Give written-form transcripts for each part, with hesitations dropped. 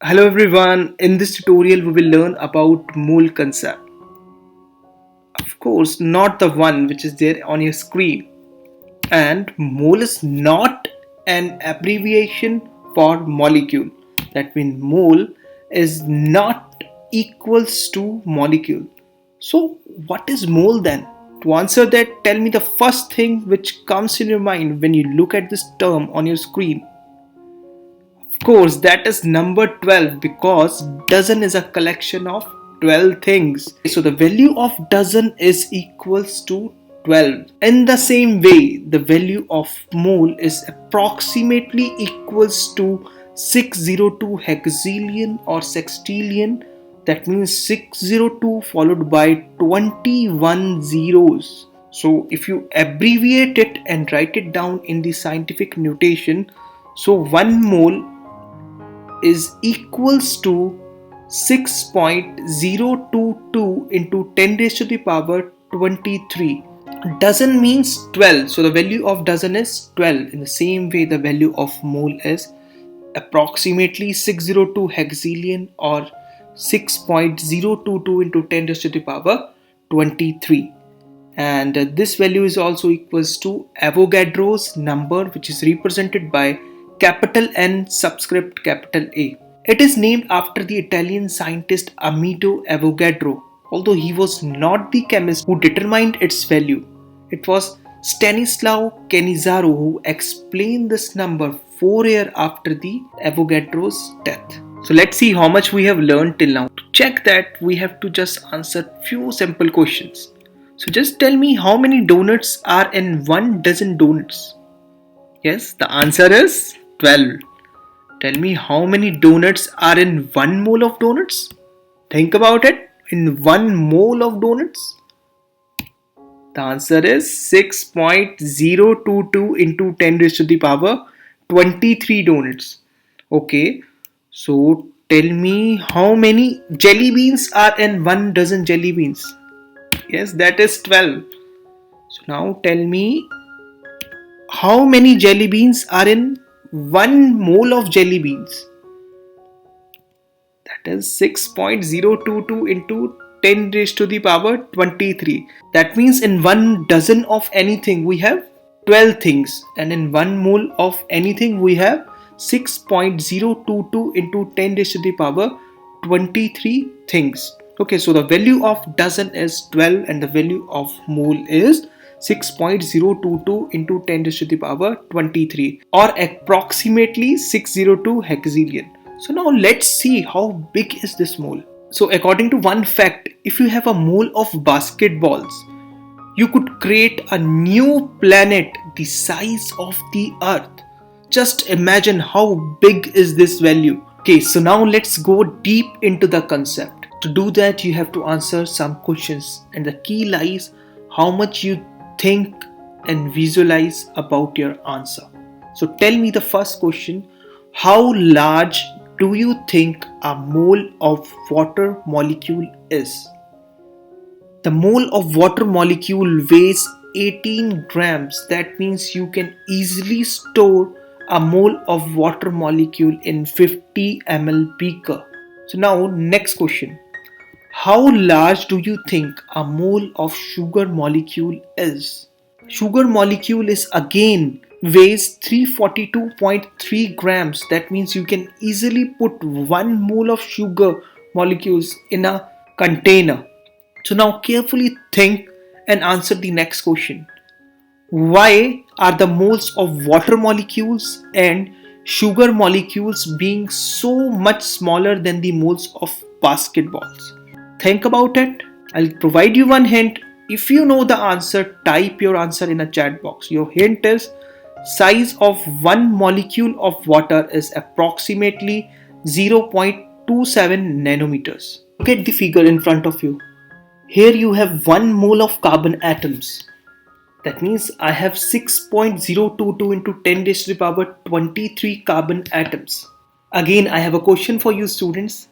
Hello everyone, in this tutorial we will learn about mole concept. Of course, not the one which is there on your screen. And mole is not an abbreviation for molecule. That means mole is not equals to molecule. So what is mole then? To answer that, tell me the first thing which comes in your mind when you look at this term on your screen. Of course, that is number 12 because dozen is a collection of 12 things. So the value of dozen is equals to 12. In the same way, the value of mole is approximately equals to 602 hexillion or sextillion. That means 602 followed by 21 zeros. So if you abbreviate it and write it down in the scientific notation, so 1 mole is equals to 6.022 into 10 raised to the power 23. Dozen means 12, so the value of dozen is 12. In the same way, the value of mole is approximately 602 hexillion or 6.022 into 10 raised to the power 23. And this value is also equals to Avogadro's number, which is represented by capital N subscript capital A. It is named after the Italian scientist Amedeo Avogadro, although he was not the chemist who determined its value. It was Stanislao Cannizzaro who explained this number 4 years after the Avogadro's death. So let's see how much we have learned till now. To check that, we have to just answer few simple questions. So just tell me how many donuts are in 1 dozen donuts. Yes, the answer is 12. Tell me how many donuts are in 1 mole of donuts. Think about it. In 1 mole of donuts, the answer is 6.022 into 10 raised to the power 23 donuts. Okay, so tell me how many jelly beans are in 1 dozen jelly beans. Yes, that is 12. So now tell me how many jelly beans are in 1 mole of jelly beans. That is 6.022 into 10 raised to the power 23. That means in 1 dozen of anything we have 12 things, and in 1 mole of anything we have 6.022 into 10 raised to the power 23 things. Okay, so the value of dozen is 12 and the value of mole is 6.022 into 10 raised to the power 23 or approximately 602 hexillion. So now let's see how big is this mole. So according to one fact, if you have a mole of basketballs, you could create a new planet the size of the earth. Just imagine how big is this value. Okay, so now let's go deep into the concept. To do that, you have to answer some questions, and the key lies how much you think and visualize about your answer. So tell me the first question. How large do you think a mole of water molecule is? The mole of water molecule weighs 18 grams. That means you can easily store a mole of water molecule in 50 ml beaker. So now next question. How large do you think a mole of sugar molecule is? Sugar molecule is again weighs 342.3 grams. That means you can easily put 1 mole of sugar molecules in a container. So now carefully think and answer the next question. Why are the moles of water molecules and sugar molecules being so much smaller than the moles of basketballs? Think about it. I'll provide you one hint. If you know the answer, type your answer in a chat box. Your hint is size of 1 molecule of water is approximately 0.27 nanometers. Look at the figure in front of you. Here you have 1 mole of carbon atoms. That means I have 6.022 into 10 raised to the power 23 carbon atoms. Again, I have a question for you students.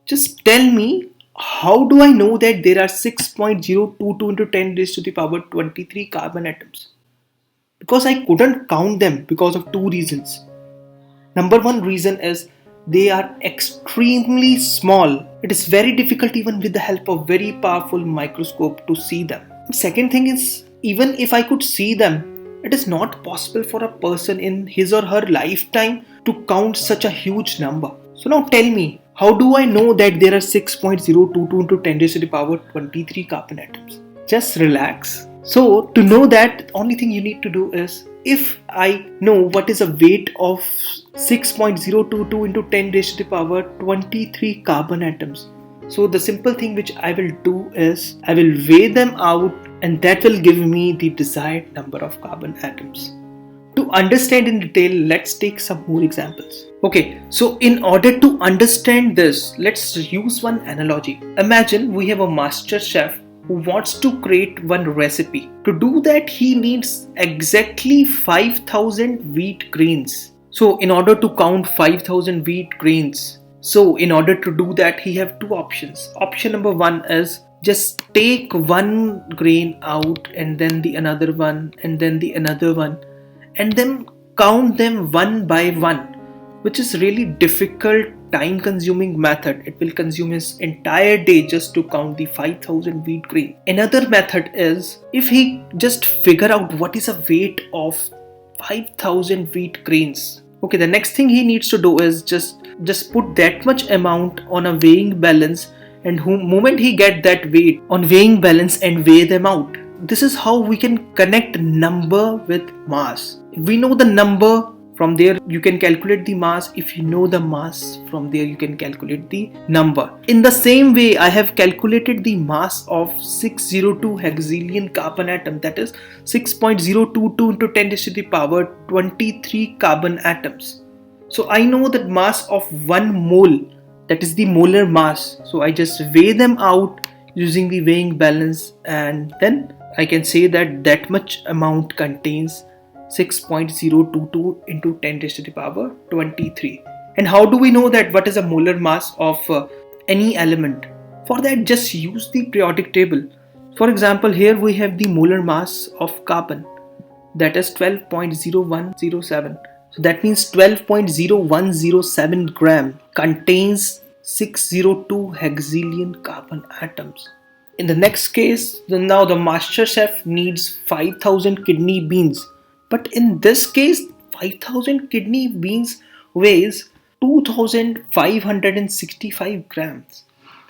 Just tell me, how do I know that there are 6.022 into 10 raised to the power 23 carbon atoms? Because I couldn't count them because of two reasons. Number one reason is they are extremely small. It is very difficult even with the help of very powerful microscope to see them. Second thing is, even if I could see them, it is not possible for a person in his or her lifetime to count such a huge number. So now tell me, how do I know that there are 6.022 into 10 raised to the power 23 carbon atoms? Just relax. So to know that, the only thing you need to do is, if I know what is a weight of 6.022 into 10 raised to the power 23 carbon atoms, so the simple thing which I will do is, I will weigh them out, and that will give me the desired number of carbon atoms. To understand in detail, let's take some more examples. Okay, so in order to understand this, let's use one analogy. Imagine we have a master chef who wants to create one recipe. To do that, he needs exactly 5,000 wheat grains. So in order to count 5,000 wheat grains, so in order to do that, he have two options. Option number one is, just take one grain out and then the another one and then the another one, and then count them one by one, which is really difficult, time consuming method. It will consume his entire day just to count the 5,000 wheat grain. Another method is, if he just figure out what is a weight of 5,000 wheat grains. Okay, the next thing he needs to do is just put that much amount on a weighing balance, and moment he get that weight on weighing balance and weigh them out. This is how we can connect number with mass. If we know the number, from there you can calculate the mass. If you know the mass, from there you can calculate the number. In the same way, I have calculated the mass of 602 hexylene carbon atom, that is 6.022 into 10 raised to the power 23 carbon atoms. So I know that mass of 1 mole, that is the molar mass. So I just weigh them out using the weighing balance, and then I can say that that much amount contains 6.022 into 10 raised to the power 23. And how do we know that what is a molar mass of any element? For that, just use the periodic table. For example, here we have the molar mass of carbon, that is 12.0107. So that means 12.0107 gram contains 602 hexylene carbon atoms. In the next case, now the master chef needs 5,000 kidney beans. But in this case, 5,000 kidney beans weighs 2,565 grams.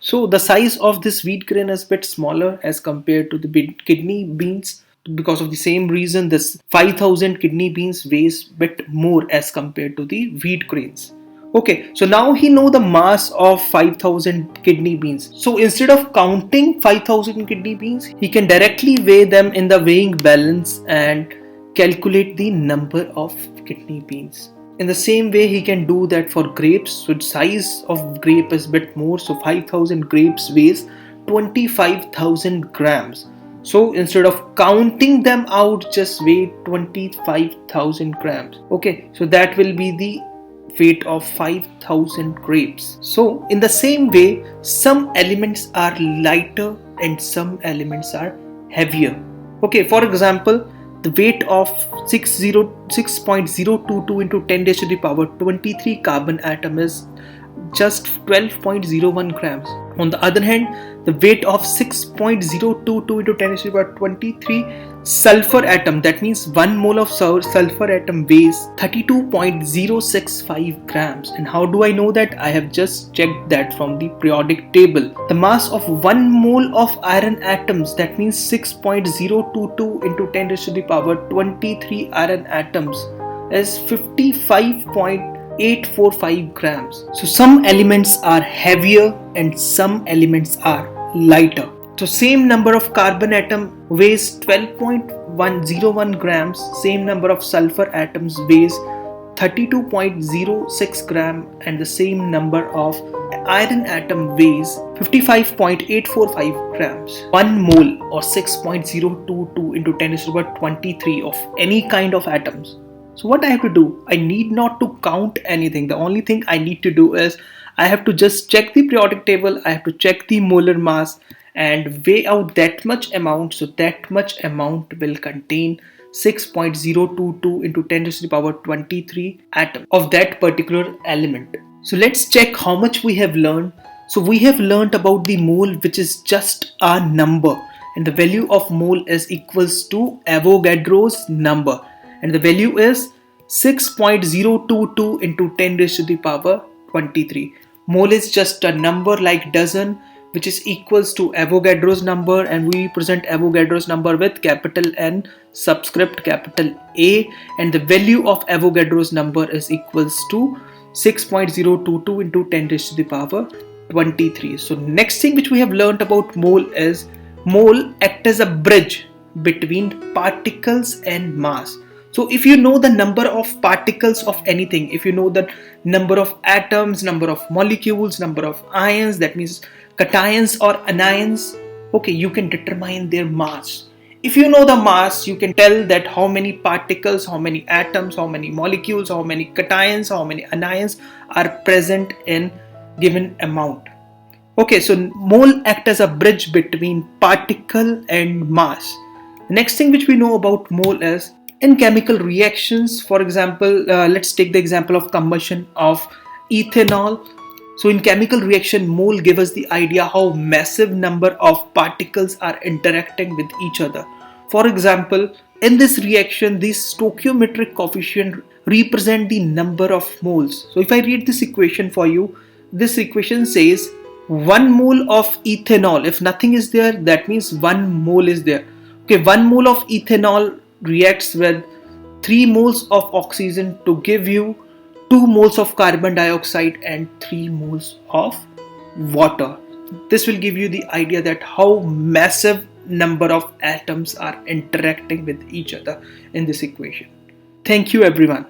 So the size of this wheat grain is a bit smaller as compared to the kidney beans. Because of the same reason, this 5,000 kidney beans weighs a bit more as compared to the wheat grains. Okay, so now he know the mass of 5,000 kidney beans. So instead of counting 5,000 kidney beans, he can directly weigh them in the weighing balance and calculate the number of kidney beans. In the same way, he can do that for grapes. So the size of grape is a bit more. So 5,000 grapes weighs 25,000 grams. So instead of counting them out, just weigh 25,000 grams. Okay, so that will be the weight of 5,000 grapes. So in the same way, some elements are lighter and some elements are heavier. Okay, for example, the weight of 6.022 into 10 raised to the power 23 carbon atom is just 12.01 grams. On the other hand, the weight of 6.022 into 10 raised to the power 23 sulfur atom, that means 1 mole of sulfur atom weighs 32.065 grams. And how do I know that? I have just checked that from the periodic table. The mass of 1 mole of iron atoms, that means 6.022 into 10 raised to the power 23 iron atoms, is 55.845 grams. So some elements are heavier and some elements are lighter. So same number of carbon atom weighs 12.101 grams, same number of sulfur atoms weighs 32.06 gram, and the same number of iron atom weighs 55.845 grams. 1 mole or 6.022 into 10 raised to the power 23 of any kind of atoms. So what I have to do? I need not to count anything. The only thing I need to do is I have to just check the periodic table. I have to check the molar mass and weigh out that much amount. So that much amount will contain 6.022 into 10 raised to the power 23 atom of that particular element. So let's check how much we have learned. So we have learned about the mole, which is just a number, and the value of mole is equals to Avogadro's number, and the value is 6.022 into 10 raised to the power 23. Mole is just a number like dozen, which is equals to Avogadro's number, and we represent Avogadro's number with capital N subscript capital A, and the value of Avogadro's number is equals to 6.022 into 10 raised to the power 23. So next thing which we have learned about mole is mole act as a bridge between particles and mass. So if you know the number of particles of anything, if you know the number of atoms, number of molecules, number of ions, that means cations or anions, okay, you can determine their mass. If you know the mass, you can tell that how many particles, how many atoms, how many molecules, how many cations, how many anions are present in given amount. Okay, so mole act as a bridge between particle and mass. The next thing which we know about mole is in chemical reactions. For example, let's take the example of combustion of ethanol. So in chemical reaction, mole give us the idea how massive number of particles are interacting with each other. For example, in this reaction, this stoichiometric coefficient represent the number of moles. So if I read this equation for you, this equation says 1 mole of ethanol. If nothing is there, that means 1 mole is there. Okay, 1 mole of ethanol reacts with 3 moles of oxygen to give you 2 moles of carbon dioxide and 3 moles of water. This will give you the idea that how massive number of atoms are interacting with each other in this equation. Thank you everyone.